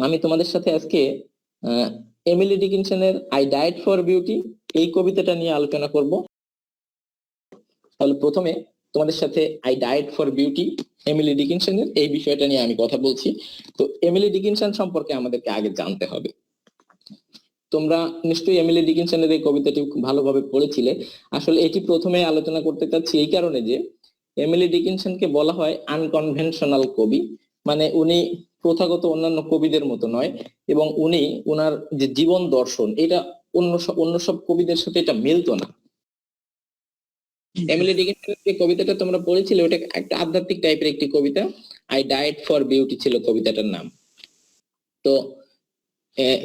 আমি তোমাদের সাথে আজকে এমিলি ডিকিনসনের আই ডায়েট ফর বিউটি এই কবিতাটা নিয়ে আলোচনা করব। তাহলে প্রথমে তোমাদের সাথে I died for beauty Emily ডিকিনসনের এই বিষয়টা নিয়ে আমি কথা বলছি। তো এমিলি ডিকিনসন সম্পর্কে আমাদেরকে আগে জানতে হবে। তোমরা নিশ্চয়ই এমিলি ডিকিনসনের এই কবিতাটি খুব ভালোভাবে পড়েছিলে। আসলে এটি প্রথমে আলোচনা করতে চাচ্ছি এই কারণে যে এমিলি ডিকিনসনকে বলা হয় আনকনভেনশনাল কবি, মানে উনি প্রথাগত অন্যান্য কবিদের মতো নয়, এবং উনি ওনার যে জীবন দর্শন এটা অন্য সব কবিদের সাথে এটা মিলতো না। এমিলি ডিকিনসনের যে কবিতাটা তোমরা পড়েছিলে ওটা একটা আধ্যাত্মিক টাইপের একটি কবিতা, আই ডায়েট ফর বিউটি ছিল কবিতাটার নাম। তো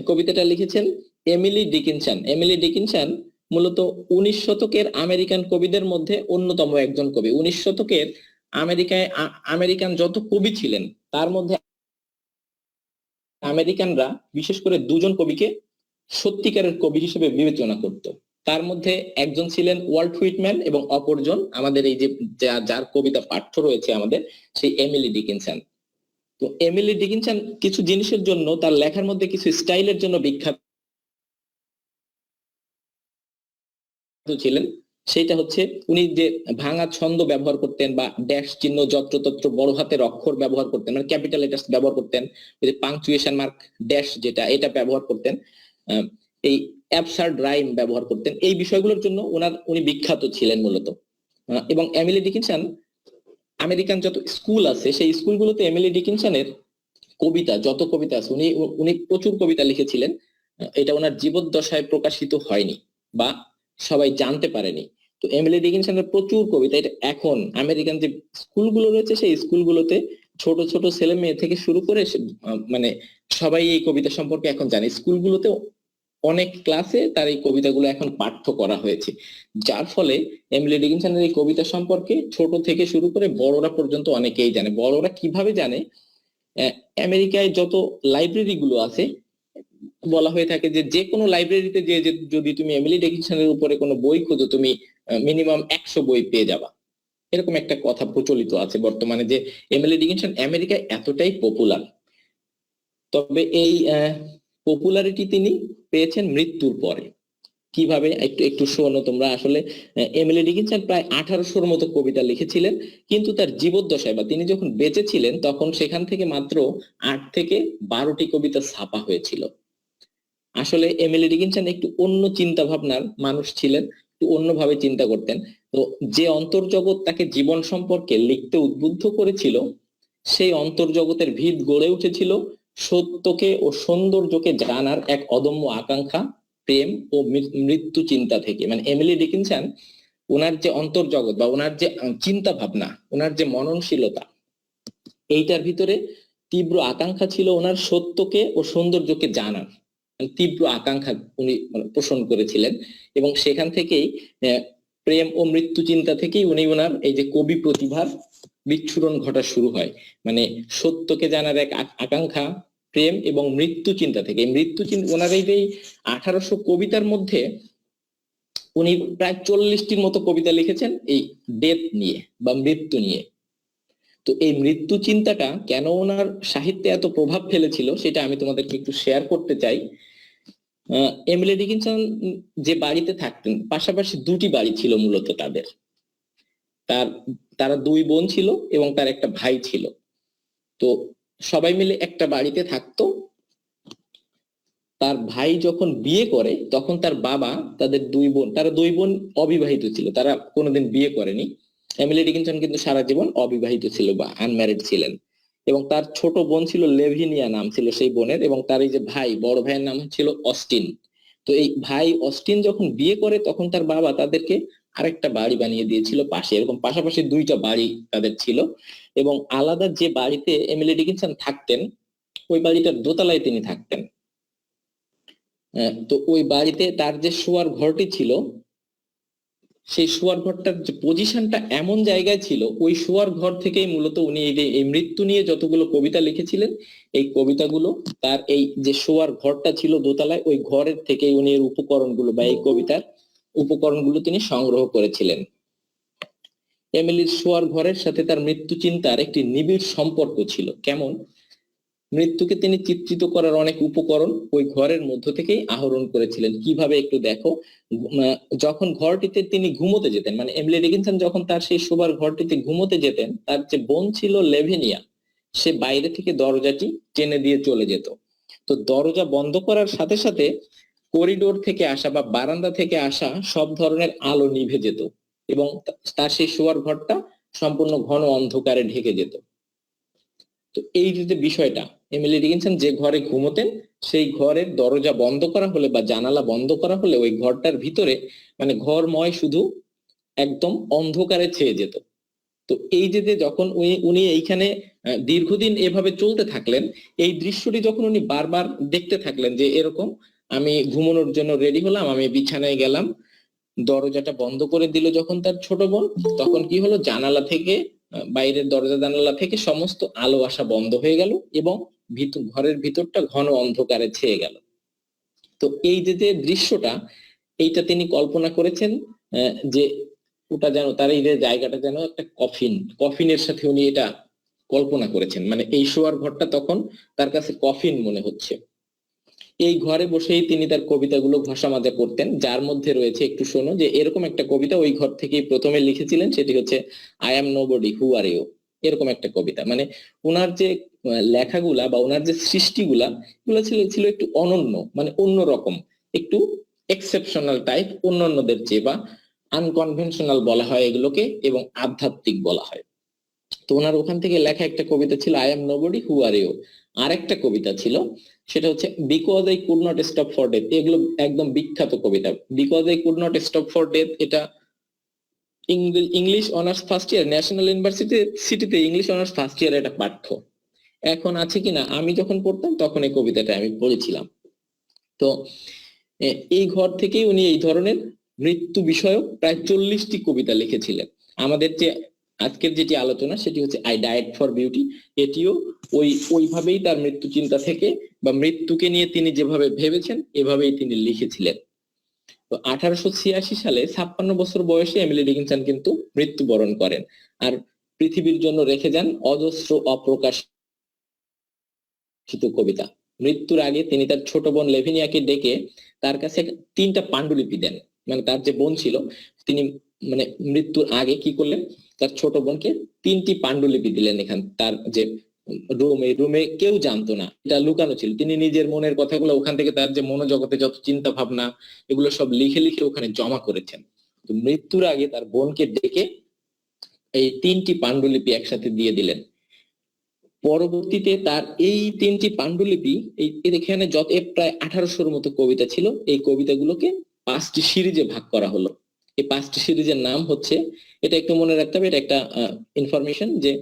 কবিতাটা লিখেছেন এমিলি ডিকিনসন। এমিলি ডিকিনসন মূলত 19 শতকের আমেরিকান কবিদের মধ্যে অন্যতম একজন কবি। 19 শতকের আমেরিকান যত কবি ছিলেন তার মধ্যে আমেরিকানরা বিশেষ করে দুজন কবিকে সত্যিকারের কবি হিসেবে বিবেচনা করত। তার মধ্যে একজন ছিলেন ওয়াল্ট হুইটম্যান এবং অপরজন আমাদের এই যে যার কবিতা পাঠ্য রয়েছে আমাদের সেই এমিলি ডিকিনসন। তো এমিলি ডিকিনসন কিছু জিনিসের জন্য, তার লেখার মধ্যে কিছু স্টাইলের জন্য বিখ্যাত ছিলেন। সেটা হচ্ছে উনি যে ভাঙা ছন্দ ব্যবহার করতেন বা ড্যাশ চিহ্ন যত্রতত্র বড় হাতের অক্ষর ব্যবহার করতেন, মানে ক্যাপিটাল লেটার্স ব্যবহার করতেন, ওই যে পাংচুয়েশন মার্ক ড্যাশ যেটা এটা ব্যবহার করতেন, এই অ্যাবসার্ড রাইম ব্যবহার করতেন। এই বিষয়গুলোর জন্য উনি বিখ্যাত ছিলেন মূলত। এবং এমিলি ডিকিনসন আমেরিকান যত স্কুল আছে সেই স্কুলগুলোতে এমিলি ডিকিনসনের কবিতা যত কবিতা আছে উনি প্রচুর কবিতা লিখেছিলেন। এটা ওনার জীবদ্দশায় প্রকাশিত হয়নি বা সবাই জানতে পারেনি। তো এমিলি ডিকিনসনের প্রচুর কবিতা, এটা এখন আমেরিকান যে স্কুলগুলো রয়েছে সেই স্কুলগুলোতে ছোট ছোট ছেলে মেয়ে থেকে শুরু করে মানে সবাই এই কবিতা সম্পর্কে এখন জানে। স্কুলগুলোতে অনেক ক্লাসে তার এই কবিতাগুলো এখন পাঠ্য করা হয়েছে, যার ফলে এমিলি ডিকিনসনের এই কবিতা সম্পর্কে ছোট থেকে শুরু করে বড়রা পর্যন্ত অনেকেই জানে। বড়রা কিভাবে জানে? আমেরিকায় যত লাইব্রেরি গুলো আছে বলা হয়ে থাকে যে কোনো লাইব্রেরিতে যে যদি তুমি এমিলি ডিকিনসনের উপরে কোনো বই খোঁজো তুমি মিনিমাম 100 বই পেয়ে যাবা। এরকম একটা কথা প্রচলিত আছে বর্তমানে যে এমিলি ডিকিনসন আমেরিকায় এতটাই পপুলার। তবে এই পপুলারিটি তিনি পেয়েছেন মৃত্যুর পরে। কিভাবে একটু শোনো তোমরা। আসলে এমিলি ডিকিনসন প্রায় 1800-র মতো কবিতা লিখেছিলেন, কিন্তু তার জীবদ্দশায় বা তিনি যখন বেঁচে ছিলেন তখন সেখান থেকে মাত্র 8 থেকে 12টি কবিতা ছাপা হয়েছিল। আসলে এমিলি ডিকিনসন একটু অন্য চিন্তা ভাবনার মানুষ ছিলেন, একটু অন্যভাবে চিন্তা করতেন। তো যে অন্তর্জগৎ তাকে জীবন সম্পর্কে লিখতে উদ্বুদ্ধ করেছিল সেই অন্তর্জগতের ভিত গড়ে উঠেছিল সত্যকে ও সৌন্দর্যকে জানার এক অদম্য আকাঙ্ক্ষা, প্রেম ও মৃত্যু চিন্তা থেকে। মানে এমিলি ডিকিনসন ওনার যে অন্তর্জগৎ বা ওনার যে চিন্তা ভাবনা, ওনার যে মননশীলতা, এইটার ভিতরে তীব্র আকাঙ্ক্ষা ছিল ওনার সত্যকে ও সৌন্দর্যকে জানার তীব্র আকাঙ্ক্ষা উনি পোষণ করেছিলেন। এবং সেখান থেকেই প্রেম ও মৃত্যু চিন্তা থেকেই উনি ওনার এই যে কবি প্রতিভার বিচ্ছুরণ ঘটা শুরু হয়। মানে সত্যকে জানার এক আকাঙ্ক্ষা, প্রেম এবং মৃত্যু চিন্তা থেকে। মৃত্যু চিন্তা ওনার এই যে 1800 কবিতার মধ্যে উনি প্রায় 40টির মতো কবিতা লিখেছেন এই ডেথ নিয়ে বা মৃত্যু নিয়ে। তো এই মৃত্যু চিন্তাটা কেন ওনার সাহিত্যে এত প্রভাব ফেলেছিল সেটা আমি তোমাদেরকে একটু শেয়ার করতে চাই। এমিলি ডিকিনসন যে বাড়িতে থাকতেন, পাশাপাশি দুটি বাড়ি ছিল মূলত তাদের। তারা 2 বোন ছিল এবং তার একটা ভাই ছিল। তো সবাই মিলে একটা বাড়িতে থাকতো। তার ভাই যখন বিয়ে করে তখন তার বাবা তারা 2 বোন অবিবাহিত ছিল, তারা কোনোদিন বিয়ে করেনি। এমিলি ডিকিনসন কিন্তু সারা জীবন অবিবাহিত ছিল বা আনম্যারিড ছিলেন। এবং তার ছোট বোন ছিল লেভিনিয়া নাম ছিল সেই বোনের, এবং তার এই যে বড় ভাইয়ের নাম ছিল অস্টিন। তো এই ভাই অস্টিন যখন বিয়ে করে তখন তার বাবা তাদেরকে আরেকটা বাড়ি বানিয়ে দিয়েছিল পাশে। এরকম পাশাপাশি 2টা বাড়ি তাদের ছিল। এবং আলাদা যে বাড়িতে এমিলি ডিকিনসন থাকতেন ওই বাড়িটার দোতলায় তিনি থাকতেন। তো ওই বাড়িতে তার যে শোয়ার ঘরটি ছিল সেই শোয়ার ঘরটার যে পজিশনটা এমন জায়গায় ছিল, ওই শোয়ার ঘর থেকেই মূলত উনি এই মৃত্যু নিয়ে যতগুলো কবিতা লিখেছিলেন এই কবিতাগুলো তার এই যে শোয়ার ঘরটা ছিল দোতলায় ওই ঘরের থেকেই উনি এর উপকরণগুলো বা এই কবিতার উপকরণগুলো তিনি সংগ্রহ করেছিলেন। এমিলির শোয়ার ঘরের সাথে তার মৃত্যু চিন্তার একটি নিবিড় সম্পর্ক ছিল। কেমন? মৃত্যুকে তিনি চিত্রিত করার অনেক উপকরণ ওই ঘরের মধ্য থেকেই আহরণ করেছিলেন। কিভাবে একটু দেখো, যখন ঘরটিতে তিনি ঘুমোতে যেতেন, মানে এমিলি ডিকিনসন যখন তার সেই শোবার ঘরটিতে ঘুমোতে যেতেন, তার যে বোন ছিল লেভেনিয়া, সে বাইরে থেকে দরজাটি টেনে দিয়ে চলে যেত। তো দরজা বন্ধ করার সাথে সাথে করিডোর থেকে আসা বা বারান্দা থেকে আসা সব ধরনের আলো নিভে যেত এবং তার সেই শোয়ার ঘরটা সম্পূর্ণ ঘন অন্ধকারে ঢেকে যেত। তো এই যে বিষয়টা, এমিলি ডিকিনসন যে ঘরে ঘুমোতেন সেই ঘরের দরজা বন্ধ করা হলে বা জানালা বন্ধ করা হলে ওই ঘরটার ভিতরে মানে ঘরময় শুধু একদম অন্ধকারে ছেয়ে যেত। তো এই যে যখন উনি এইখানে দীর্ঘদিন এভাবে চলতে থাকলেন, এই দৃশ্যটি যখন উনি বারবার দেখতে থাকলেন যে এরকম আমি ঘুমানোর জন্য রেডি হলাম, আমি বিছানায় গেলাম, দরজাটা বন্ধ করে দিল যখন তার ছোট বোন, তখন কি হলো, জানালা থেকে বাইরের দরজা জানালা থেকে সমস্ত আলো আসা বন্ধ হয়ে গেল এবং ঘরের ভিতরটা ঘন অন্ধকারে ছেয়ে গেল। তো এই যে দৃশ্যটা, এইটা তিনি কল্পনা করেছেন যে ওটা যেন তার এই যে জায়গাটা যেন একটা কফিনের সাথে উনি এটা কল্পনা করেছেন, মানে এই শোয়ার ঘরটা তখন তার কাছে কফিন মনে হচ্ছে। এই ঘরে বসেই তিনি তার কবিতাগুলো ঘষা মাজা করতেন, যার মধ্যে রয়েছে, একটু শোনো, যে এরকম একটা কবিতা ওই ঘর থেকেই প্রথমে লিখেছিলেন, সেটি হচ্ছে I am nobody who are you. এরকম একটা কবিতা, মানে ওনার যে লেখাগুলা বা ওনার যে সৃষ্টিগুলা, এগুলো ছিল একটু অনন্য, মানে অন্যরকম, একটু এক্সেপশনাল টাইপ, অন্যান্যদের চেয়ে, বা আনকনভেনশনাল বলা হয় এগুলোকে, এবং আধ্যাত্মিক বলা হয়। তো ওনার ওখান থেকে লেখা একটা কবিতা ছিল I am nobody who are you. আর একটা কবিতা ছিল, সেটা হচ্ছে because I could not stop for death. এগুলো একদম বিখ্যাত কবিতা। Because I could not stop for death, এটা English honours first year, national ইউনিভার্সিটিতে ইংলিশ অনার্স ফার্স্ট ইয়ার একটা পাঠ্য। এখন আছে কিনা, আমি যখন পড়তাম তখন এই কবিতাটা আমি পড়েছিলাম। তো এই ঘর থেকেই উনি এই ধরনের মৃত্যু বিষয়ক প্রায় 40টি কবিতা লিখেছিলেন। আমাদের যে আজকের যেটি আলোচনা সেটি হচ্ছে আই ডায়েড ফর বিউটি, এটিও ওইভাবেই তার মৃত্যু চিন্তা থেকে বা মৃত্যুকে নিয়ে তিনি যেভাবে ভেবেছেন এভাবেই তিনি লিখেছিলেন। তো 1886 সালে 56 বছর বয়সে এমিলি ডিকিনসন কিন্তু মৃত্যুবরণ করেন, আর পৃথিবীর জন্য রেখে যান অজস্র অপ্রকাশিত কবিতা। মৃত্যুর আগে তিনি তার ছোট বোন লেভিনিয়াকে ডেকে তার কাছে 3টা পাণ্ডুলিপি দেন। মানে তার যে বোন ছিল, তিনি মানে মৃত্যুর আগে কি করলেন, তার ছোট বোনকে 3টি পাণ্ডুলিপি দিলেন। এখান তার যে রুমে কেউ জানতো না, এটা লুকানো ছিল। তিনি নিজের মনের কথাগুলো ওখান থেকে, তার যে মনোজগতে যত চিন্তা ভাবনা, এগুলো সব লিখে লিখে ওখানে জমা করেছেন। তো মৃত্যুর আগে তার বোনকে ডেকে এই 3টি পাণ্ডুলিপি একসাথে দিয়ে দিলেন। পরবর্তীতে তার এই 3টি পাণ্ডুলিপি, এখানে যত প্রায় 1800-র মতো কবিতা ছিল, এই কবিতাগুলোকে 5টি সিরিজে ভাগ করা হলো। এই 5টি সিরিজের নাম হচ্ছে, এটা একটু মনে রাখতে হবে, এটা একটা ইনফরমেশন, যে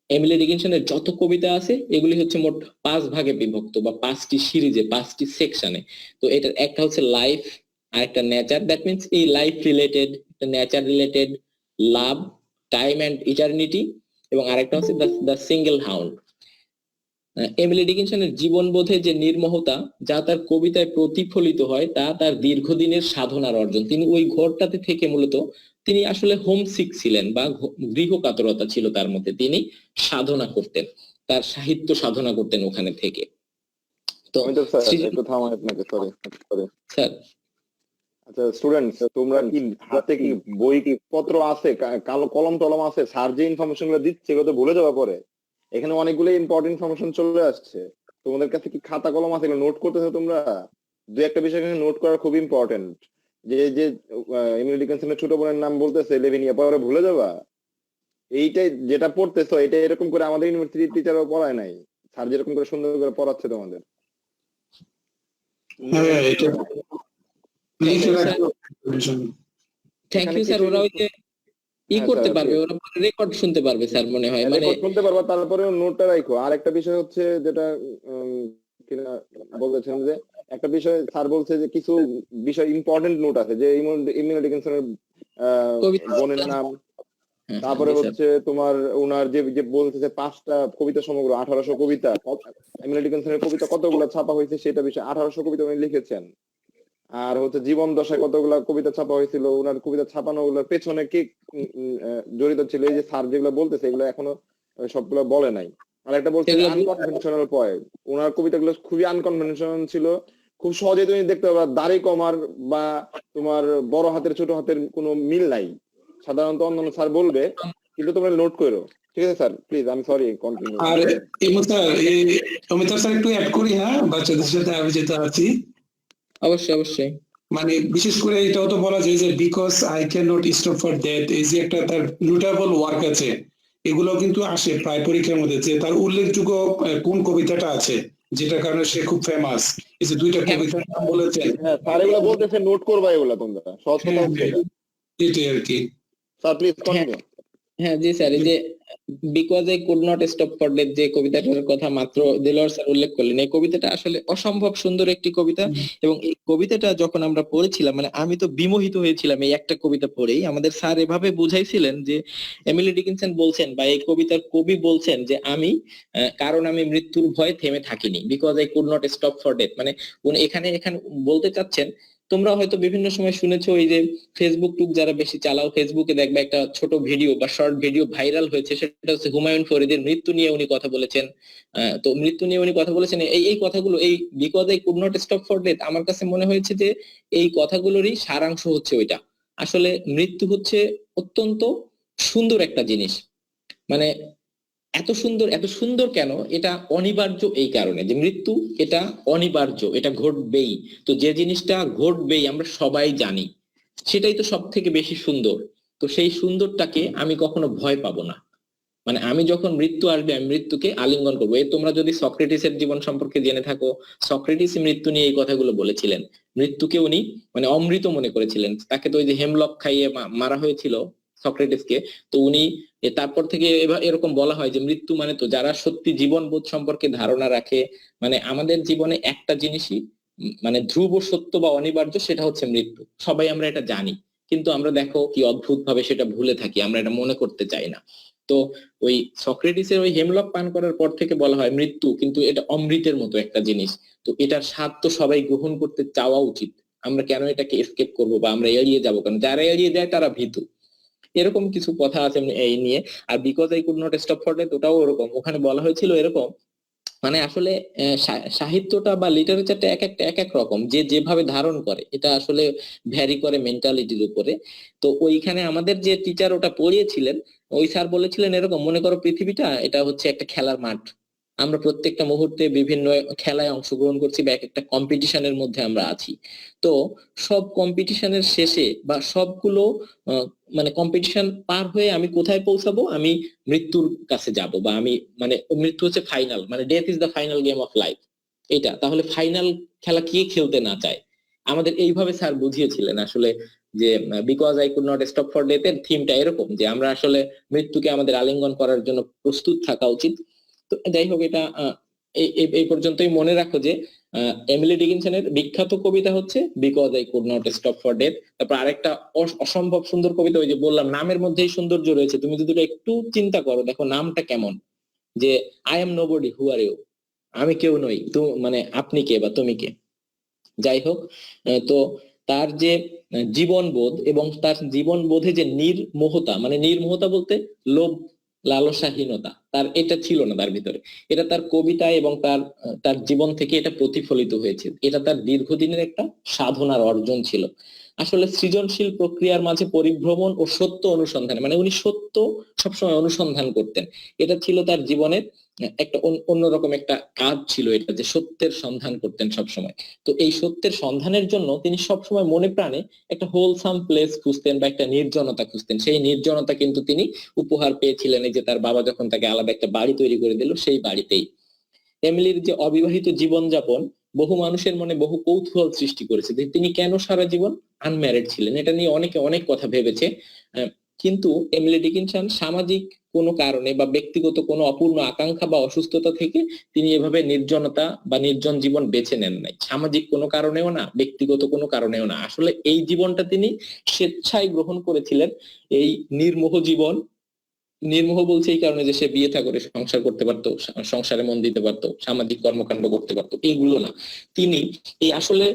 এমিলি ডিকিনসনের যত কবিতা আছে এগুলি হচ্ছে মোট 5 ভাগে বিভক্ত বা 5টি সিরিজে, 5টি সেকশনে। তো এটার একটা হচ্ছে লাইফ, আর একটা নেচার, দ্যাট মিনস এই life related, nature related, love, time and eternity, এবং আরেকটা হচ্ছে দ্য সিঙ্গেল হাউন্ড। এমিলি ডিকিনসনের জীবনবোধে যে নির্মোহতা, যা তার কবিতায় প্রতিফলিত হয়, তা তার দীর্ঘদিনের সাধনার অর্জন। তিনি ওই ঘরটাতে থেকে মূলত তিনি আসলে হোমসিক ছিলেন, বা গৃহকাতরতা ছিল তার মধ্যে। তিনি সাধনা করতেন, তার সাহিত্য সাধনা করতেন ওখানে থেকে। তো একটু থামাই আপনাকে, সরি। স্যার, আচ্ছা স্টুডেন্টস, তোমরা কি হাতে কি বই পত্র আছে, কালো কলম টলম আছে? স্যার যে ইনফরমেশন গুলো দিচ্ছে এগুলো তো ভুলে যাওয়া পরে। এখানে অনেকগুলো ইম্পর্টেন্ট ইনফরমেশন চলে আসছে। তোমাদের কাছে কি খাতা কলম আছে, এগুলো নোট করতেছো তোমরা? দু একটা বিষয় নোট করা খুব ইম্পর্টেন্ট। যে যে এমিলি ডিকিনসনের ছোট বোনের নাম বলতেছে লেভিনিয়া, পরে ভুলে যাবা। এইটাই যেটা পড়তেছো, এটা এরকম করে আমাদের ইউনিভার্সিটির টিচারও পড়ায় নাই। স্যার যেরকম করে সুন্দর করে পড়াচ্ছে তোমাদের। Thank you sir. ওরা ওই যে করতে পারবে, ওরা রেকর্ড শুনতে পারবে স্যার, মনে হয়। মানে রেকর্ড শুনতে পারবে, তারপরে নোটটা রাখো। আর একটা বিষয় হচ্ছে যেটা কিনা বলতেছেন, যে একটা বিষয় স্যার বলছে যে কিছু বিষয় ইম্পর্টেন্ট নোট আছে, যে এমিলি ডিকিনসনের বোনের নাম, তারপরে হচ্ছে তোমার ওনার যে বলতেছে 5টা কবিতা সমগ্র 1800 কবিতা, এমিলি ডিকিনসনের কবিতা কতগুলো ছাপা হয়েছে সেটা বিষয়, 1800 কবিতা উনি লিখেছেন। আর হচ্ছে জীবন দশায় কতগুলা কবিতা ছাপা হয়েছিল, ওনার কবিতা ছাপানো গুলোর পেছনে কে জড়িত ছিল, এই যে স্যার যেগুলো বলতেছে এগুলো এখনো সবগুলো বলে নাই। আর একটা বলছেন সেগুলো আনকনভেনশনাল পয়েন্ট, ওনার কবিতাগুলো খুবই আনকনভেনশনাল ছিল, খুব সহজে তুমি দেখতে পাবা দাড়ি কমার বা তোমার বড় হাতের ছোট হাতের কোনো মিল নাই, সাধারণত অন্যান্য স্যার বলবে, কিন্তু তোমরা নোট করো। ঠিক আছে স্যার, প্লিজ, আমি সরি, কন্টিনিউ। আর ইমন স্যার, এই অমিতাভ স্যার একটু অ্যাড করি, হ্যাঁ, বাচ্চাদের সাথে আমি যেটা আছি, অবশ্যই অবশ্যই মানে বিশেষ করে এটাও তো বলা যায় যে because I can not stop for that, এই যে একটা তার নোটেবল ওয়ার্ক আছে, এগুলো কিন্তু আসে প্রায় পরীক্ষার মধ্যে, যে তার উল্লেখযোগ্য কোন কবিতাটা আছে যেটার কারণে সে খুব ফেমাস, এই যে দুইটা কবিতার নাম বলেছেন। হ্যাঁ স্যার, এগুলো বলতেছে, নোট করবা এগুলা তোমরা, সহজ কথা হচ্ছে এটা। এটাই আর কি। Sir please continue. হ্যাঁ জি স্যার, এই যে because I could not stop for death যে কবিতাটার কথা মাত্র দেলোয়ার স্যার উল্লেখ করলেন, এই কবিতাটা আসলে অসম্ভব সুন্দর একটি কবিতা। এবং এই কবিতাটা যখন আমরা পড়েছিলাম, মানে আমি তো বিমোহিত হয়েছিলাম এই একটা কবিতা পড়েই। আমাদের স্যার এভাবে বুঝাইছিলেন যে এমিলি ডিকিনসন বলছেন বা এই কবিতার কবি বলছেন যে আমি কারণ আমি মৃত্যুর ভয়ে থেমে থাকিনি, because I could not stop for death. মানে উনি এখানে এখানে বলতে চাচ্ছেন, তোমরা হয়তো বিভিন্ন সময় শুনেছো এই যে ফেসবুক টুক যারা বেশি চালাও, ফেসবুকে দেখবে একটা ছোট ভিডিও বা শর্ট ভিডিও ভাইরাল হয়েছে, সেটা হচ্ছে হুমায়ুন ফরিদের মৃত্যু নিয়ে উনি কথা বলেছেন। তো মৃত্যু নিয়ে উনি কথা বলেছেন, এই এই কথাগুলো, এই because I could not stop for death, আমার কাছে মনে হয়েছে যে এই কথাগুলোরই সারাংশ হচ্ছে ওইটা। আসলে মৃত্যু হচ্ছে অত্যন্ত সুন্দর একটা জিনিস। মানে এত সুন্দর, এত সুন্দর কেন? এটা অনিবার্য এই কারণে যে মৃত্যু এটা অনিবার্য, এটা ঘটবেই। তো যে জিনিসটা ঘটবেই আমরা সবাই জানি, সেটাই তো সব থেকে বেশি সুন্দর। তো সেই সুন্দরটাকে আমি কখনো ভয় পাবো না। মানে আমি যখন মৃত্যু আসবে আমি মৃত্যুকে আলিঙ্গন করবো। এই তোমরা যদি সক্রেটিসের জীবন সম্পর্কে জেনে থাকো, সক্রেটিস মৃত্যু নিয়ে এই কথাগুলো বলেছিলেন। মৃত্যুকে উনি মানে অমৃত মনে করেছিলেন। তাকে তো ওই যে হেমলক খাইয়ে মারা হয়েছিল সক্রেটিসকে। তো উনি তারপর থেকে এরকম বলা হয় যে মৃত্যু মানে তো যারা সত্যি জীবন বোধ সম্পর্কে ধারণা রাখে, মানে আমাদের জীবনে একটা জিনিসই মানে ধ্রুব সত্য বা অনিবার্য, সেটা হচ্ছে মৃত্যু। সবাই আমরা এটা জানি, কিন্তু আমরা দেখো কি অদ্ভুত ভাবে সেটা ভুলে থাকি, আমরা এটা মনে করতে চাই না। তো ওই সক্রেটিসের ওই হেমলক পান করার পর থেকে বলা হয় মৃত্যু কিন্তু এটা অমৃতের মতো একটা জিনিস। তো এটার স্বাদ তো সবাই গ্রহণ করতে চাওয়া উচিত। আমরা কেন এটাকে এসকেপ করবো বা আমরা এড়িয়ে যাবো কেন? যারা এড়িয়ে যায় তারা ভীতু। এরকম কিছু কথা আছে এই নিয়ে। আর because I could not stop for death, ওটাও ওরকম। ওখানে বলা হয়েছিল এরকম, মানে আসলে সাহিত্যটা বা লিটারেচারটা এক একটা এক এক রকম, যে যেভাবে ধারণ করে এটা আসলে ভ্যারি করে মেন্টালিটির উপরে। তো ওইখানে আমাদের যে টিচার ওটা পড়িয়েছিলেন, ওই স্যার বলেছিলেন এরকম, মনে করো পৃথিবীটা এটা হচ্ছে একটা খেলার মাঠ। আমরা প্রত্যেকটা মুহূর্তে বিভিন্ন খেলায় অংশগ্রহণ করছি বা এক একটা কম্পিটিশনের মধ্যে আমরা আছি। তো সব কম্পিটিশনের শেষে বা সবগুলো আহ, মানে কম্পিটিশন পার হয়ে আমি কোথায় পৌঁছাবো? আমি মৃত্যুর কাছে যাব, বা আমি মানে মৃত্যু হচ্ছে ফাইনাল, মানে death is the final game of life. এটা তাহলে ফাইনাল খেলা কে খেলতে না চায়? আমাদের এইভাবে স্যার বুঝিয়েছিলেন আসলে যে because I could not stop for death এর থিমটা এরকম যে আমরা আসলে মৃত্যুকে আমাদের আলিঙ্গন করার জন্য প্রস্তুত থাকা উচিত। তো যাই হোক, এটা এই এই পর্যন্তই মনে রাখো যে এমিলি ডিকিনসনের বিখ্যাত কবিতা হচ্ছে because I could not stop for death. তারপর আরেকটা অসম্ভব সুন্দর কবিতা, ওই যে বললাম নামের মধ্যেই সৌন্দর্য রয়েছে, তুমি যদি ওটা একটু চিন্তা করো, দেখো নামটা কেমন, যে I am nobody, who are you, আমি কেউ নই, তো মানে আপনি কে বা তুমি কে? যাই হোক, তো তার যে জীবনবোধ এবং তার জীবনবোধে যে নির্মোহতা, মানে নির্মোহতা বলতে লোভ লালসাহীনতা, তার এটা ছিল না তার ভিতরে। এটা তার কবিতায় এবং তার তার জীবন থেকে এটা প্রতিফলিত হয়েছে। এটা তার দীর্ঘদিনের একটা সাধনার অর্জন ছিল। আসলে সৃজনশীল প্রক্রিয়ার মাঝে পরিভ্রমণ ও সত্য অনুসন্ধান, মানে উনি সত্য সবসময় অনুসন্ধান করতেন। এটা ছিল তার জীবনের একটা অন্যরকম একটা কাজ ছিল, এটা যে সত্যের সন্ধান করতেন সবসময়। তো এই সত্যের সন্ধানের জন্য তিনি সবসময় মনে প্রাণে একটা হোলসাম প্লেস খুঁজতেন বা একটা নির্জনতা খুঁজতেন। সেই নির্জনতা কিন্তু তিনি উপহার পেয়েছিলেন এই যে তার বাবা যখন তাকে আলাদা একটা বাড়ি তৈরি করে দিল, সেই বাড়িতেই। এমিলির যে অবিবাহিত জীবনযাপন বহু মানুষের মনে বহু কৌতূহল সৃষ্টি করেছে যে তিনি কেন সারা জীবন আনম্যারিড ছিলেন। এটা নিয়ে অনেকে অনেক কথা ভেবেছে। আহ, কিন্তু এমিলি ডিকিনসন সামাজিক কোনো কারণে বা ব্যক্তিগত কোনো অপূর্ণ আকাঙ্ক্ষা বা অসুস্থতা থেকে তিনি এভাবে নির্জনতা বা নির্জন জীবন বেছে নেন নাই। সামাজিক কোনো কারণেও না, ব্যক্তিগত কোনো কারণেও না। আসলে এই জীবনটা তিনি স্বেচ্ছায় গ্রহণ করেছিলেন, এই নির্মোহ জীবন। নির্মোহ বলছে এই কারণে যে সে বিয়ে থা করে সংসার করতে পারতো, সংসারে মন দিতে পারতো, সামাজিক কর্মকাণ্ড করতে পারতো, এইগুলো না। তিনি এই আসলে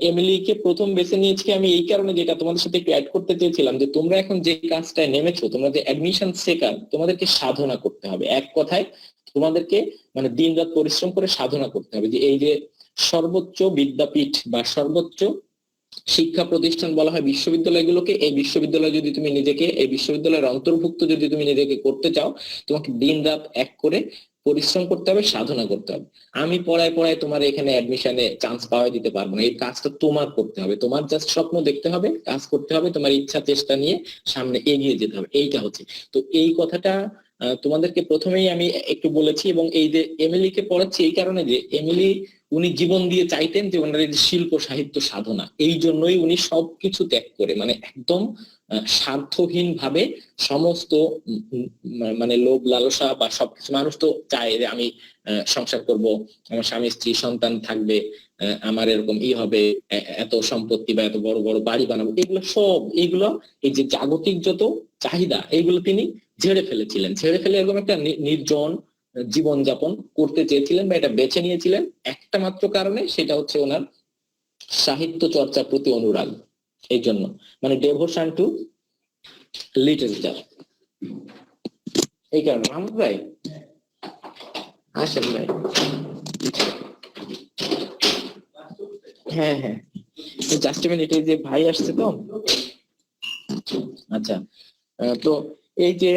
এমিলিকে প্রথম বেছে নিয়েছি আমি এই কারণে, যেটা তোমাদের সাথে একটু অ্যাড করতে চেয়েছিলাম, যে তোমরা এখন যে কাজটায় নেমেছো, তোমরা যে অ্যাডমিশন সেকার, তোমাদেরকে সাধনা করতে হবে। এক কথায় তোমাদেরকে মানে দিনরাত পরিশ্রম করে সাধনা করতে হবে, যে এই যে সর্বোচ্চ বিদ্যাপীঠ বা সর্বোচ্চ শিক্ষা প্রতিষ্ঠান বলা হয় বিশ্ববিদ্যালয়গুলোকে, এই বিশ্ববিদ্যালয় যদি তুমি নিজেকে, এই বিশ্ববিদ্যালয়ের অন্তর্ভুক্ত যদি তুমি নিজেকে করতে চাও, তোমাকে দিনরাত এক করে পরিশ্রম করতে হবে, সাধনা করতে হবে। আমি পড়ায় পড়ায় তোমার এখানে অ্যাডমিশনে চান্স পাওয়া দিতে পারবো না, এই কাজটা তোমার করতে হবে। তোমার জাস্ট স্বপ্ন দেখতে হবে, কাজ করতে হবে, তোমার ইচ্ছা চেষ্টা নিয়ে সামনে এগিয়ে যেতে হবে, এইটা হচ্ছে। তো এই কথাটা তোমাদেরকে প্রথমেই আমি একটু বলেছি, এবং এই যে এমিলিকে পড়াচ্ছি এই কারণে যে এমিলি উনি জীবন দিয়ে চাইতেন যে ওনার এই যে শিল্প সাহিত্য সাধনা, এই জন্যই উনি সবকিছু ত্যাগ করে মানে একদম স্বার্থহীন ভাবে সমস্ত মানে লোভ লালসা বা সবকিছু, মানুষ তো চায় যে আমি সংসার করব, আমার স্বামী স্ত্রী সন্তান থাকবে, আমার এরকম হবে, এত সম্পত্তি বা এত বড় বড় বাড়ি বানাবো, এগুলো সব, এইগুলো এই যে জাগতিক যত চাহিদা এইগুলো তিনি ঝেড়ে ফেলেছিলেন, ঝেড়ে ফেলে এরকম একটা নির্জন জীবন যাপন করতে চেয়েছিলেন বা এটা বেছে নিয়েছিলেন একটা মাত্র কারণে, সেটা হচ্ছে ওনার সাহিত্য চর্চার প্রতি অনুরাগ। এই জন্য মানে ডেভোশন টু লিটারেচার, এই কারণে। মাহমুদ ভাই আসেন ভাই। হ্যাঁ হ্যাঁ, জাস্ট মিনিট, এই যে ভাই আসছে তো। আচ্ছা, তো এই যে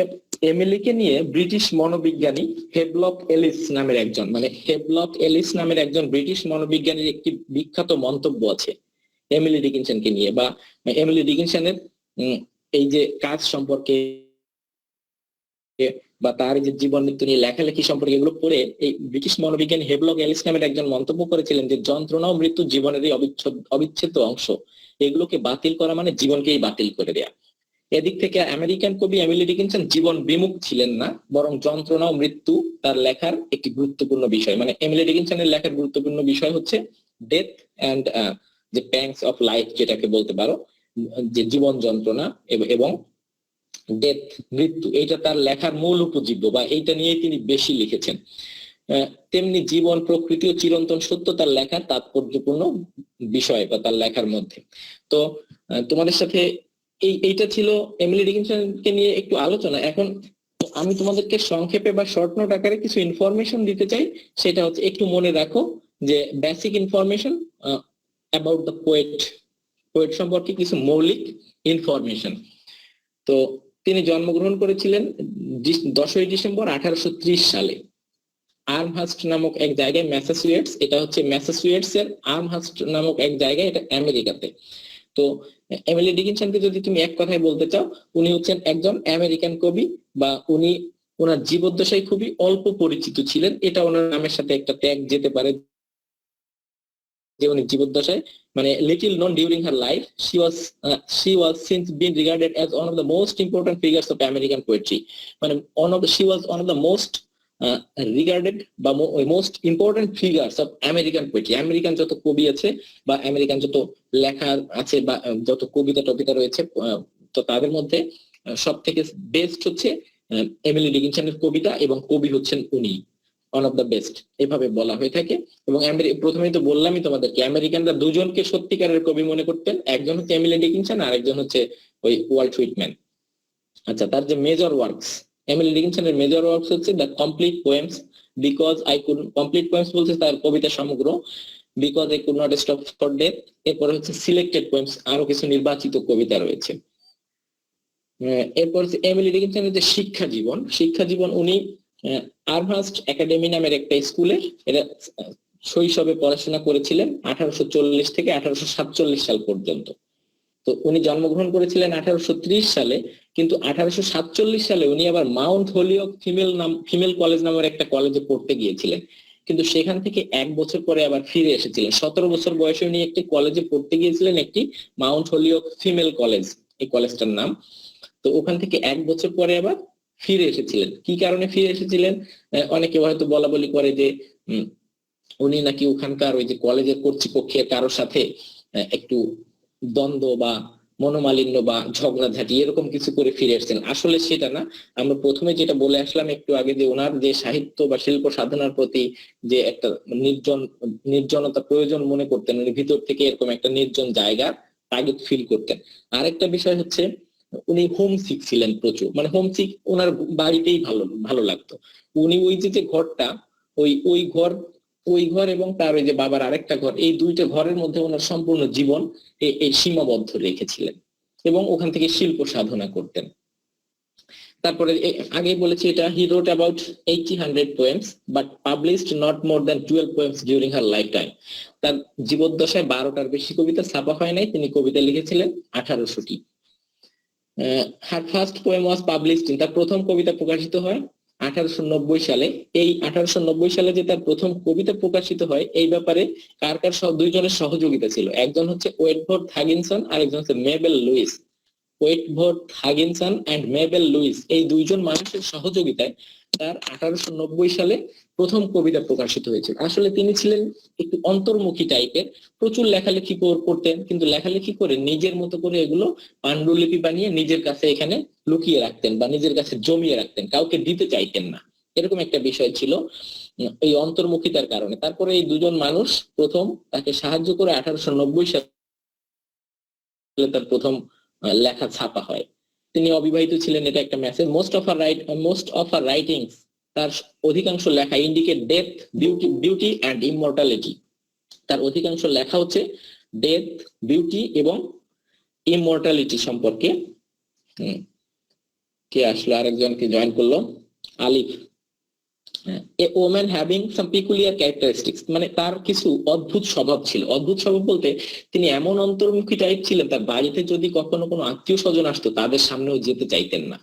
এমিলিকে নিয়ে ব্রিটিশ মনোবিজ্ঞানী হেভলক এলিস নামের একজন, মানে হেভলক এলিস নামের একজন ব্রিটিশ মনোবিজ্ঞানীর একটি বিখ্যাত মন্তব্য আছে এমিলি ডিকিনসনকে নিয়ে, বা এমিলি ডিকিনসনের এই যে কাজ সম্পর্কে বা তার যে জীবন মৃত্যু নিয়ে লেখালেখি সম্পর্কে এগুলো পড়ে এই ব্রিটিশ মনোবিজ্ঞানী হেভলক এলিস নামের একজন মন্তব্য করেছিলেন যে যন্ত্রণা ও মৃত্যু জীবনেরই অবিচ্ছেদ্য অংশ, এগুলোকে বাতিল করা মানে জীবনকেই বাতিল করে দেয়া। এদিক থেকে আমেরিকান কবি এমিলি ডিকিনসন জীবন বিমুখ ছিলেন না, বরং যন্ত্রণা ও মৃত্যু তার লেখার একটি গুরুত্বপূর্ণ বিষয়। মানে এমিলি ডিকিনসনের লেখার গুরুত্বপূর্ণ বিষয় হচ্ছে ডেথ অ্যান্ড যে প্যাংস অফ লাইফ যেটাকে বলতে পারো, যে জীবন যন্ত্রণা এবং ডেথ মৃত্যু, এইটা তার লেখার মূল উপজীব্য বা এইটা নিয়ে তিনি বেশি লিখেছেন। তেমনি জীবন, প্রকৃতি ও চিরন্তন সত্য তার লেখার তাৎপর্যপূর্ণ বিষয় বা তার লেখার মধ্যে। তো তোমাদের সাথে এইটা ছিল এমিলি ডিকিনসনকে নিয়ে একটু আলোচনা। এখন আমি তোমাদেরকে সংক্ষেপে বা শর্ট নোট আকারে কিছু ইনফরমেশন দিতে চাই, সেটা হচ্ছে একটু মনে রাখো যে basic information about the poet, poet সম্পর্কে কিছু মৌলিক ইনফরমেশন। তো তিনি জন্মগ্রহণ করেছিলেন 10ই ডিসেম্বর 1830 সালে আর্মহার্স্ট নামক এক জায়গায়, ম্যাসাচুসেটস, এটা হচ্ছে ম্যাসাচুসেটস এর আর্মহার্স্ট নামক এক জায়গায়, এটা আমেরিকাতে। তো এমিলি ডিকিনসনকে যদি তুমি এক কথায় বলতে চাও, উনি হচ্ছেন একজন আমেরিকান কবি, বা উনি ওনার জীবদ্দশায় খুবই অল্প পরিচিত ছিলেন, এটা ওনার নামের সাথে একটা ট্যাগ যেতে পারে যে উনি জীবদ্দশায় মানে little known during her life she was since been regarded as one of the most important figures of American poetry, মানে she was one of the most regarded বা most important figures of American poetry। American যত কবি আছে বা American যত লেখা আছে বা যত কবিতা টবিতা রয়েছে, তো তাদের মধ্যে সব থেকে বেস্ট হচ্ছে এমিলি ডিকিনসনের কবিতা, এবং কবি হচ্ছেন উনি, ওয়ান অফ দ্য বেস্ট এভাবে বলা হয়ে থাকে। এবং প্রথমেই তো বললামই তোমাদেরকে, আমেরিকানরা দুজনকে সত্যিকারের কবি মনে করতেন, একজন হচ্ছে এমিলি ডিকিনসন আর একজন হচ্ছে ওই ওয়াল্ট হুইটম্যান। আচ্ছা, তার যে মেজর ওয়ার্কস, এমিলি ডিকিনসনের মেজর ওয়ার্কস হচ্ছে the complete poems, because I could, complete poems বলছে তার কবিতা সমগ্র, because I could not stop for death, এরপরে হচ্ছে সিলেক্টেড পোয়েমস, আরো কিছু নির্বাচিত কবিতা রয়েছে। এরপর এমিলি ডিকিনসনের যে শিক্ষা জীবন, উনি আর্মহার্স্ট একাডেমি নামের একটা স্কুলে এটা শৈশবে পড়াশোনা করেছিলেন 1840 থেকে 1847 সাল পর্যন্ত। তো উনি জন্মগ্রহণ করেছিলেন 1830 সালে, কিন্তু 1847 সালে উনি আবার মাউন্ট হোলিওক ফিমেল কলেজ নামের একটা কলেজে পড়তে গিয়েছিলেন, কিন্তু সেখান থেকে 1 বছর পরে আবার ফিরে এসেছিলেন। 17 বছর বয়সে উনি একটি কলেজে পড়তে গিয়েছিলেন, একটি মাউন্ট হোলিওক ফিমেল কলেজ, এই কলেজটার নাম। তো ওখান থেকে 1 বছর পরে আবার ফিরে এসেছিলেন। কি কারণে ফিরে এসেছিলেন? অনেকে হয়তো বলা বলি করে যে উনি নাকি ওখানকার ওই যে কলেজের কর্তৃপক্ষের কারোর সাথে একটু দ্বন্দ্ব বা মনোমালিন্য বা ঝগড়াঝাটি এরকম কিছু করে ফিরে এসেছেন। আসলে সেটা না। আমরা প্রথমে যেটা বলে আসলাম একটু আগে, যে ওনার যে সাহিত্য বা শিল্প সাধনার প্রতি যে একটা নির্জনতা প্রয়োজন মনে করতেন, উনি ভিতর থেকে এরকম একটা নির্জন জায়গা তাগিদ ফিল করতেন। আরেকটা বিষয় হচ্ছে উনি হোমসিক ছিলেন প্রচুর, মানে হোমসিক, ওনার বাড়িতেই ভালো ভালো লাগতো। উনি ওই যে ঘরটা, ওই ঘর এবং তার ওই যে বাবার আরেকটা ঘর, এই দুইটা ঘরের মধ্যে ওনার সম্পূর্ণ জীবন এই সীমাবদ্ধ রেখেছিলেন এবং ওখান থেকে শিল্প সাধনা করতেন। তারপরে আগেই বলেছি এটা, he wrote about 80-100 poems but published not more than 12 poems during her lifetime. তার জীবদ্দশায় 12টার বেশি কবিতা ছাপা হয় নাই, তিনি কবিতা লিখেছিলেন 1800টি। Her first poem was published, তার প্রথম কবিতা প্রকাশিত হয় 1890 সালে। এই 1890 সালে যে তার প্রথম কবিতা প্রকাশিত হয়, এই ব্যাপারে কার দুইজনের সহযোগিতা ছিল। একজন হচ্ছে ওয়েটফোর্ড হাগিনসন আর একজন হচ্ছে মেবেল লুইস। ওয়েটফোর্ড হাগিনসন এন্ড মেবেল লুইস, এই দুইজন মানুষের সহযোগিতায় তার 1890 সালে প্রথম কবিতা প্রকাশিত হয়েছিল। আসলে তিনি ছিলেন একটু অন্তর্মুখী টাইপের, প্রচুর লেখালেখি করতেন, কিন্তু লেখালেখি করে নিজের মতো করে এগুলো পাণ্ডুলিপি বানিয়ে নিজের কাছে এখানে লুকিয়ে রাখতেন বা নিজের কাছে জমিয়ে রাখতেন, কাউকে দিতে চাইতেন না, এরকম একটা বিষয় ছিল এই অন্তর্মুখিতার কারণে। তারপরে এই দুজন মানুষ প্রথম তাকে সাহায্য করে 1890 সালে তার প্রথম লেখা ছাপা হয়। তিনি অবিবাহিত ছিলেন, এটা একটা message. Most of her writings, তার অধিকাংশ লেখা indicate death, beauty and immortality. তার অধিকাংশ লেখা হচ্ছে ডেথ, বিউটি এবং ইমমর্টালিটি সম্পর্কে। কে আসলো, আরেকজনকে জয়েন করলো, আলিফ। A woman having some peculiar characteristics, মানে তার কিছু অদ্ভুত স্বভাব ছিল। অদ্ভুত স্বভাব বলতে তিনি এমন অন্তর্মুখী টাইপ ছিলেন, তার বাড়িতে যদি কখনো কোনো আত্মীয় স্বজন আসতো তাদের সামনেও যেতে চাইতেন না।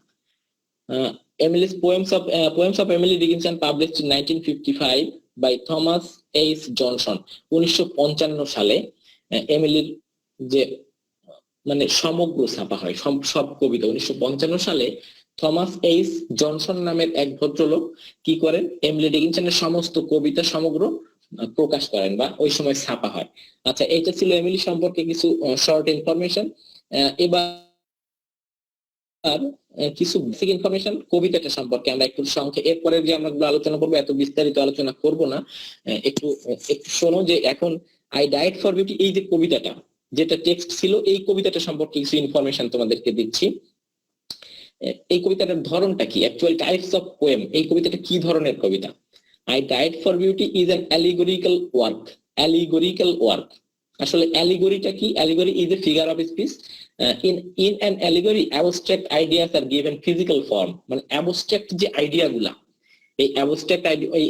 Emily's poems of Emily Dickinson published in 1955 by Thomas H Johnson. 1955 সালে এমিলির যে মানে সমগ্র ছাপা হয় সব কবিতা 1955 সালে থমাস এইচ জনসন নামের এক ভদ্রলোক কি করেন, এমিলি ডিকিনসনের সমস্ত কবিতা সমগ্র প্রকাশ করেন বা ওই সময় ছাপা হয়। আচ্ছা, এটা ছিল এমিলি সম্পর্কে কিছু শর্ট ইনফরমেশন। এবার কিছু বেসিক ইনফরমেশন কবিতাটা সম্পর্কে আমরা একটু সংক্ষেপে, এরপরে যে আমরা আলোচনা করবো এত বিস্তারিত আলোচনা করব না, একটু শোনো যে এখন আই ডাইড ফর বিউটি, এই যে কবিতাটা যেটা টেক্সট ছিল, এই কবিতাটা সম্পর্কে কিছু ইনফরমেশন তোমাদেরকে দিচ্ছি। এই কবিতাটার ধরনটা কি, অ্যাকচুয়াল টাইপস অফ পোয়েম, এই কবিতাটা কি ধরনের কবিতা। I died for beauty is an allegorical work. Allegorical work, আসলে অ্যালিগরিটা কি? Allegory is a figure of speech. in an allegory abstract ideas are given physical form, মানে abstract যে আইডিয়া গুলা, এই abstract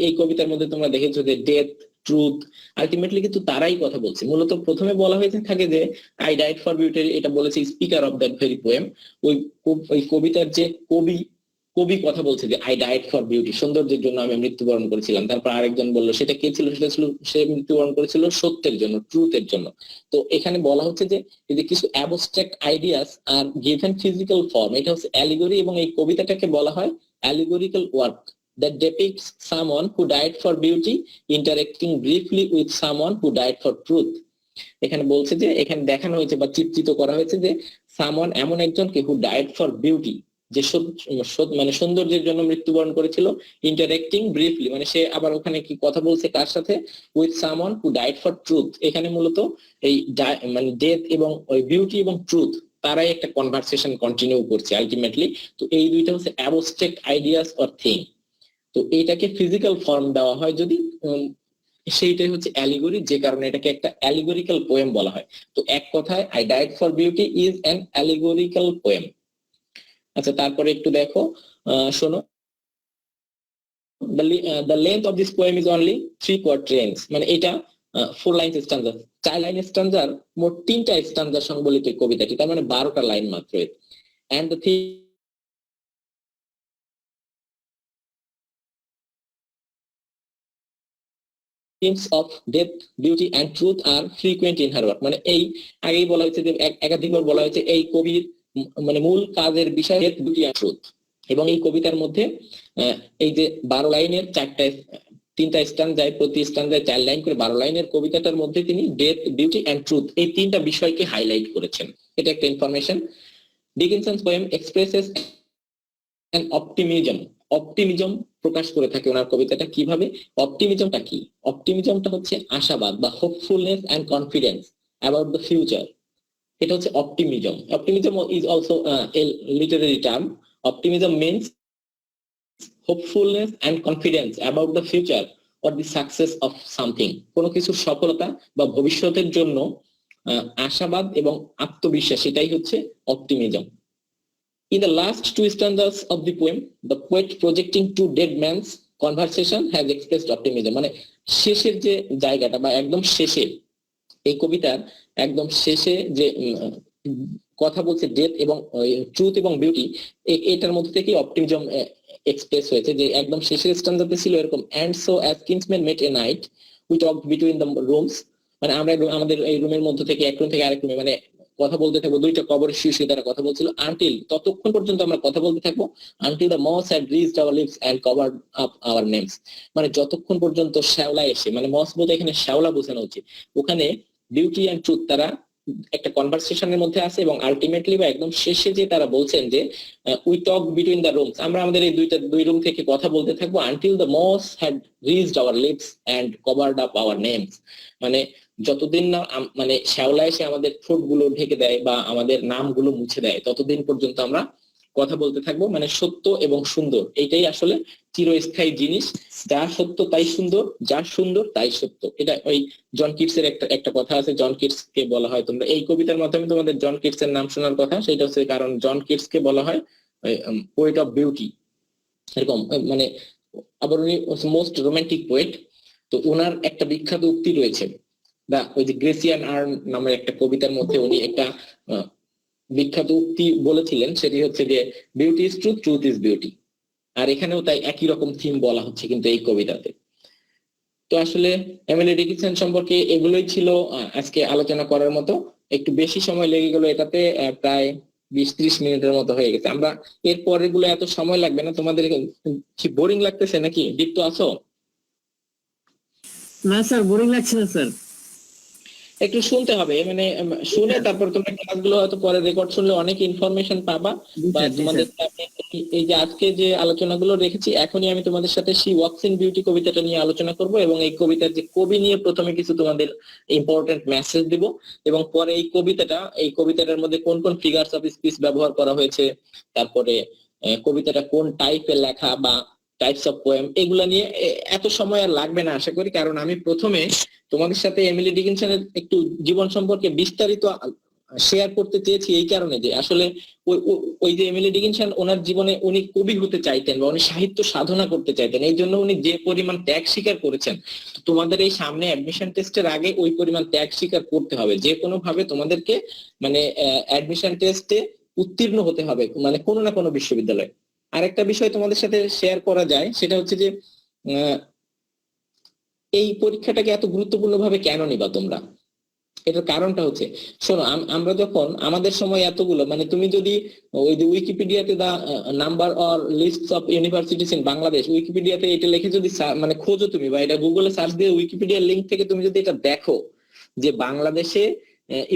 এই কবিতার মধ্যে তোমরা দেখেছো যে ডেথ, ট্রুথ, আলটিমেটলি কিন্তু তারাই কথা বলছে। মূলত প্রথমে বলা হয়েছে থাকে যে আই ডাইড ফর বিউটি, এটা বলেছে speaker of that very poem. ওই কবিতার যে কবি কথা বলছে যে আই ডাইড ফর বিউটি, সৌন্দর্যের জন্য আমি মৃত্যুবরণ করেছিলাম। তারপর আরেকজন বললো সেটা কে ছিল, সেটা ছিল সে মৃত্যুবরণ করেছিল সত্যের জন্য, ট্রুথের জন্য। তো এখানে বলা হচ্ছে যে এই যে কিছু abstract ideas are given physical form, এটা হচ্ছে অ্যালিগরি, এবং এই কবিতাটাকে বলা হয় allegorical work that depicts someone who died for beauty interacting briefly with someone who died for truth. এখানে বলছে যে এখানে দেখানো হয়েছে বা চিত্রিত করা হয়েছে যে সামওয়ান, এমন একজনকে, হু ডাইড ফর বিউটি, যে মানে সৌন্দর্যের জন্য মৃত্যুবরণ করেছিল, ইন্টারেক্টিং ব্রিফলি, মানে সে আবার ওখানে কি কথা বলছে কার সাথে, with someone who died for truth. এখানে মূলত এই মানে ডেথ এবং ওই বিউটি এবং ট্রুথ, তারাই একটা কনভারসেশন কন্টিনিউ করছে আলটিমেটলি। তো এই দুইটা হচ্ছে অ্যাবস্ট্রাক্ট আইডিয়াস অর থিং। তো এইটাকে ফিজিক্যাল ফর্ম দেওয়া হয় যদি, সেইটাই হচ্ছে অ্যালিগরি, যে কারণে এটাকে একটা অ্যালিগরিক্যাল পোয়েম বলা হয়। তো এক কথায় I died for beauty is an allegorical poem. আচ্ছা, তারপরে একটু দেখো, শোনো, the length of this poem is only 3 quatrains, মানে এটা 4 লাইন স্ট্যান্জা, 4 লাইন স্ট্যান্জার মোট 3টা স্ট্যান্জা সংবলিত কবিতাটি, তার মানে 12টা লাইন মাত্র। and the themes of death, beauty and truth are frequent in her work, মানে এই আগেই বলা হয়েছে যে একাধিকবার বলা হয়েছে এই কবির মানে মূল কাজের বিষয় ডেথ, বিউটি আর ট্রুথ। এবং এই কবিতার মধ্যে এই যে 12 লাইনের 3টা স্ট্যান্জায়, প্রতি স্ট্যান্জায় 4 লাইন করে 12 লাইনের কবিতাটার মধ্যে তিনি ডেথ, বিউটি এন্ড ট্রুথ এই 3টা বিষয়কে হাইলাইট করেছেন। এটা একটা information. Dickinson's poem expresses an optimism প্রকাশ করে থাকে ওনার কবিতাটা। কিভাবে? অপটিমিজমটা কি? অপটিমিজমটা হচ্ছে আশাবাদ বা hopefulness and confidence about the future. এটা হচ্ছে optimism. Optimism is also a literary term. Optimism means hopefulness and confidence about the future or the success of something. কোনো কিছুর সফলতা বা ভবিষ্যতের জন্য আশাবাদ এবং আত্মবিশ্বাস, এটাই হচ্ছে optimism. In the last two stanzas of the poem, the poet projecting two dead men's conversation has expressed optimism. মানে শেষের যে জায়গাটা বা একদম শেষে এই কবিতার একদম শেষে যে কথা বলছে ডেথ এবং ট্রুথ এবং বিউটি, এটার মধ্যে থেকে অপটিমিজম এক্সপ্রেস হয়েছে। যে একদম শেষের স্ট্যান্জাতে ছিল এরকম, and so as kinsmen met a night we talked between the rooms, মানে আমরা আমাদের এই রুমের মধ্যে থেকে এক রুম থেকে আরেক রুমে মানে কথা বলতে থাকবো, দুইটা কবরের শুয়ে তারা কথা বলছিল, আনটিল ততক্ষণ পর্যন্ত আমরা কথা বলতে থাকবো, until the moss had reached our lips and covered up our names, মানে যতক্ষণ পর্যন্ত শ্যাওলা এসে, মানে মস বলতে এখানে শ্যাওলা বোঝানো উচিত, ওখানে বিউটি এন্ড ট্রুথ তারা একটা কনভারসেশনের মধ্যে আছে এবং আলটিমেটলি বা একদম শেষে যে তারা বলছেন যে we talk between the rooms, আমরা আমাদের এই দুই রুম থেকে কথা বলতে থাকবো, until the moss had reached our lips and covered up our names, মানে যতদিন না মানে শ্যাওলা এসে আমাদের ঠোঁট গুলো ঢেকে দেয় বা আমাদের নামগুলো মুছে দেয়, ততদিন পর্যন্ত আমরা কথা বলতে থাকবো। মানে সত্য এবং সুন্দর এইটাই আসলে চিরস্থায়ী জিনিস, যা সত্য তাই সুন্দর, যা সুন্দর তাই সত্য। এটা ওই জন কিটসের একটা কথা আছে, জন কিটস কে বলা হয়, তোমরা এই কবিতার মাধ্যমে তোমাদের জন কিটস এর নাম শোনার কথা, সেটা হচ্ছে কারণ জন কিটস কে বলা হয় পোয়েট অফ বিউটি, এরকম মানে আবার উনি মোস্ট রোমান্টিক পোয়েট। তো ওনার একটা বিখ্যাত উক্তি রয়েছে, ওই যে গ্রেসিয়ান আর্ন নামের একটা কবিতার মধ্যে উনি একটা বিখ্যাত উক্তি বলেছিলেন, সেটি হচ্ছে যে beauty is truth, truth is beauty. আর এখানেও তাই একই রকম থিম বলা হচ্ছে কিন্তু এই কবিতাতে। তো আসলে এমিলি ডিকিনসন সম্পর্কে এগুলোই ছিল আজকে আলোচনা করার মতো। একটু বেশি সময় লেগে গেল এটাতে, প্রায় 20-30 মিনিটের মতো হয়ে গেছে। আমরা এর পরের গুলো এত সময় লাগবে না। তোমাদের কি বোরিং লাগতেছে নাকি? দীপ্ত আছো? না স্যার, বোরিং লাগছে না স্যার। একটু শুনতে হবে, মানে শুনে তারপর তোমরা ক্লাসগুলো হয়তো পরে রেকর্ড শুনলে অনেক ইনফরমেশন পাবা। বা তোমাদের এই যে আজকে যে আলোচনাগুলো রেখেছি, এখনই আমি তোমাদের সাথে শি ওয়াকস ইন বিউটি কবিতাটা নিয়ে আলোচনা করব এবং এই কবিতার যে কবি নিয়ে প্রথমে কিছু তোমাদের ইম্পর্টেন্ট মেসেজ দিব এবং পরে এই কবিতাটার মধ্যে কোন কোন ফিগারস অফ স্পিচ ব্যবহার করা হয়েছে, তারপরে কবিতাটা কোন টাইপের লেখা বা টাইপস অফ পোয়েম, এগুলা নিয়ে এত সময় আর লাগবে না আশা করি। কারণ আমি প্রথমে তোমাদের সাথে এমিলি ডিকিনসনের একটু জীবন সম্পর্কে বিস্তারিত শেয়ার করতে চেয়েছি এই কারণে যে আসলে ওই যে এমিলি ডিকিনসন ওনার জীবনে উনি কবি হতে চাইতেন বা উনি সাহিত্য সাধনা করতে চাইতেন, এই জন্য উনি যে পরিমাণ ত্যাগ স্বীকার করেছেন। তোমাদের এই সামনে অ্যাডমিশন টেস্টের আগে ওই পরিমাণ ত্যাগ স্বীকার করতে হবে, যে কোনো ভাবে তোমাদেরকে মানে অ্যাডমিশন টেস্টে উত্তীর্ণ হতে হবে, মানে কোনো না কোনো বিশ্ববিদ্যালয়ে। আরেকটা বিষয় তোমাদের সাথে শেয়ার করা যায়, সেটা হচ্ছে যে এই পরীক্ষাটাকে এত গুরুত্বপূর্ণ ভাবে কেন নিবা তোমরা? এটার কারণটা হচ্ছে, শোনো, আমরা যখন আমাদের সময় এতগুলো, মানে তুমি যদি ওই যে উইকিপিডিয়াতে the number or list of universities in Bangladesh, উইকিপিডিয়াতে এটা লিখে যদি মানে খোঁজো তুমি বা এটা গুগলে সার্চ দিয়ে উইকিপিডিয়ার লিঙ্ক থেকে তুমি যদি এটা দেখো যে বাংলাদেশে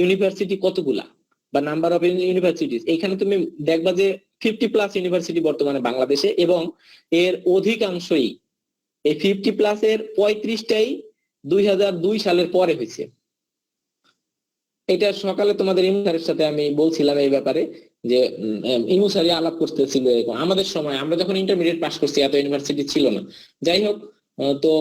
ইউনিভার্সিটি কতগুলা বা নাম্বার অফ ইউনিভার্সিটিস, এখানে তুমি দেখবা যে 50+ ইউনিভার্সিটি বর্তমানে বাংলাদেশে, এবং এর অধিকাংশই এই 50+ এর 35টাই 2002 সালের পরে হয়েছে। এটা সকালে তোমাদের ইমু স্যারের সাথে আমি বলছিলাম এই ব্যাপারে, যে ইমু স্যারই আলাপ করতেছিল এরকম। আমাদের সময় আমরা যখন ইন্টারমিডিয়েট পাস করছি এত ইউনিভার্সিটি ছিল না। যাই হোক, তো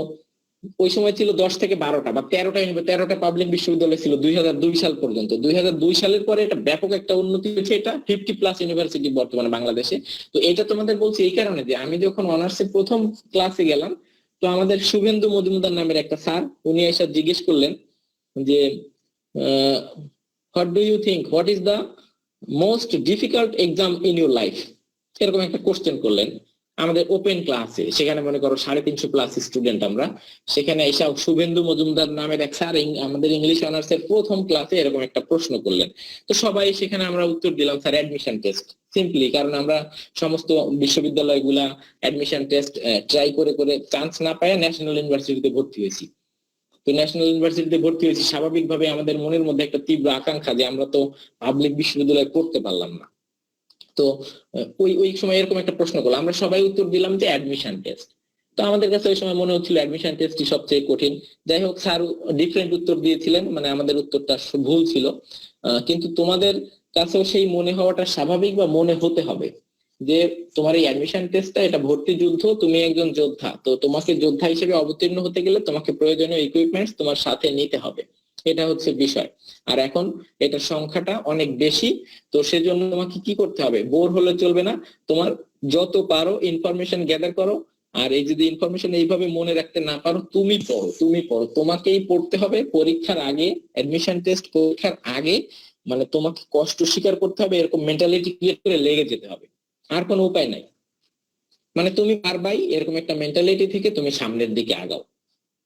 ওই সময় ছিল 10 থেকে 12টা বা 13টা পাবলিক বিশ্ববিদ্যালয় ছিল 2002 সাল পর্যন্ত। 2002 সালের পরে এটা ব্যাপক একটা উন্নতি হয়েছে, এটা 50+ ইউনিভার্সিটি বর্তমানে বাংলাদেশে। তো এটা তোমাদের বলছি এই কারণে যে আমি যখন অনার্সের প্রথম ক্লাসে গেলাম, তো আমাদের শুভেন্দু মজুমদার নামের একটা স্যার, উনি এসে জিজ্ঞেস করলেন যে what do you think, what is the most difficult exam in your life, এরকম একটা কোশ্চেন করলেন আমাদের ওপেন ক্লাসে। সেখানে মনে করো 350+ স্টুডেন্ট আমরা, সেখানে এসে শুভেন্দু মজুমদার নামের এক স্যার আমাদের ইংলিশ অনার্সের প্রথম ক্লাসে এরকম একটা প্রশ্ন করলেন। তো সবাই সেখানে আমরা উত্তর দিলাম স্যার অ্যাডমিশন টেস্ট, সিম্পলি। কারণ আমরা সমস্ত বিশ্ববিদ্যালয়গুলা অ্যাডমিশন টেস্ট ট্রাই করে করে চান্স না পায় ন্যাশনাল ইউনিভার্সিটিতে ভর্তি হয়েছি। তো ন্যাশনাল ইউনিভার্সিটিতে ভর্তি হয়েছি, স্বাভাবিকভাবে আমাদের মনের মধ্যে একটা তীব্র আকাঙ্ক্ষা যে আমরা তো পাবলিক বিশ্ববিদ্যালয়ে পড়তে পারলাম না। তো ওই সময় এরকম একটা প্রশ্ন করলো, আমরা সবাই উত্তর দিলাম যে অ্যাডমিশন টেস্ট। তো আমাদের কাছে ওই সময় মনে হচ্ছিল অ্যাডমিশন টেস্টই সবচেয়ে কঠিন। যাই হোক, স্যার ডিফারেন্ট উত্তর দিয়েছিলেন, মানে আমাদের উত্তরটা ভুল ছিল। কিন্তু তোমাদের কাছেও সেই মনে হওয়াটা স্বাভাবিক বা মনে হতে হবে যে তোমার এই অ্যাডমিশন টেস্টটা এটা ভর্তি যুদ্ধ, তুমি একজন যোদ্ধা, তো তোমাকে যোদ্ধা হিসেবে অবতীর্ণ হতে গেলে তোমাকে প্রয়োজনীয় ইকুইপমেন্টস তোমার সাথে নিতে হবে, এটা হচ্ছে বিষয়। আর এখন এটার সংখ্যাটা অনেক বেশি, তো সেজন্য তোমাকে কি করতে হবে, বোর হলে চলবে না, তোমার যত পারো ইনফরমেশন গ্যাদার করো। আর এই যদি ইনফরমেশন এইভাবে মনে রাখতে না পারো, তুমি পড়ো, তোমাকেই পড়তে হবে পরীক্ষার আগে, অ্যাডমিশন টেস্ট পরীক্ষার আগে, মানে তোমাকে কষ্ট স্বীকার করতে হবে, এরকম মেন্টালিটি ক্রিয়েট করে লেগে যেতে হবে, আর কোনো উপায় নাই। মানে তুমি পারবাই, এরকম একটা মেন্টালিটি থেকে তুমি সামনের দিকে আগাও।